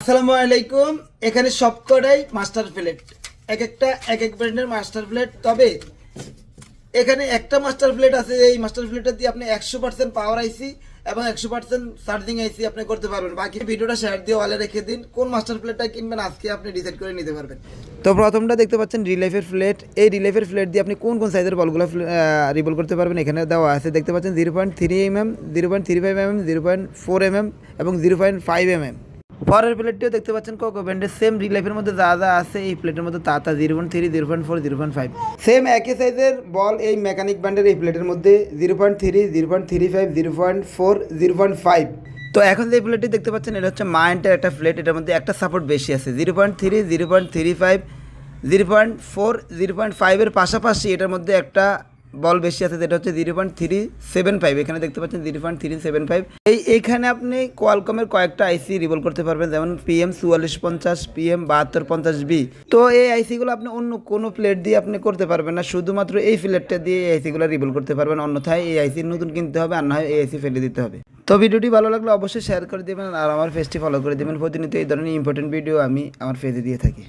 আসসালামু আলাইকুম। এখানে সবকটাই মাস্টার প্লেট, এক একটা এক এক ব্র্যান্ডের মাস্টার প্লেট। তবে এখানে একটা মাস্টার প্লেট আছে, এই মাস্টার প্লেটটা দিয়ে আপনি 100% পাওয়ার আইসি এবং 100% চার্জিং আইসি আপনি করতে পারবেন। বাকি ভিডিওটা শেয়ার দিয়ে ওয়ালে রেখে দিন, কোন মাস্টার প্লেটটা কিনবেন আজকে আপনি ডিসাইড করে নিতে পারবেন। তো প্রথমটা দেখতে পাচ্ছেন রিলাইফের প্লেট। এই রিলাইফের প্লেট দিয়ে আপনি কোন কোন সাইজের বলগুলো রিবল করতে পারবেন এখানে দেওয়া আছে। দেখতে পাচ্ছেন 0.3 mm, 0.35 mm, 0.4 mm এবং 0.5 mm। পরের প্লেটটিও দেখতে পাচ্ছেন কোকো ব্র্যান্ডের সেম রিলাইফের মধ্যে যা যা আছে এই প্লেটের মধ্যে তা 0.3, 0.4, 0.5 সেম একই সাইজের বল এই মেকানিক ব্র্যান্ডের এই প্লেটের মধ্যে 0.3, 0.35, 0.4, 0.5। তো এখন যে প্লেটটি দেখতে পাচ্ছেন এটা হচ্ছে মাইন্ডের একটা প্লেট। এটার মধ্যে একটা সাপোর্ট বেশি আছে 0.3, 0.35, 0.4, 0.5-এর পাশাপাশি এটার মধ্যে একটা বল বেশি আছে যেটা হচ্ছে 0.375। এখানে দেখতে পাচ্ছেন 0.375। এইখানে আপনি কোয়ালকমের কয়েকটা আইসি রিভল করতে পারবেন, যেমন PM4450, PM7250B। তো এই আইসিগুলো আপনি অন্য কোনো প্লেট দিয়ে আপনি করতে পারবেন না, শুধুমাত্র এই প্লেটটা দিয়ে এই আইসিগুলো রিভল করতে পারবেন। অন্যথায় এই আইসি নতুন কিনতে হবে, আর না হয় এই আইসি ফেলে দিতে হবে। তো ভিডিওটি ভালো লাগলে অবশ্যই শেয়ার করে দেবেন আর আমার পেজটি ফলো করে দেবেন। প্রতিনিয়ত এই ধরনের ইম্পর্টেন্ট ভিডিও আমি আমার পেজে দিয়ে থাকি।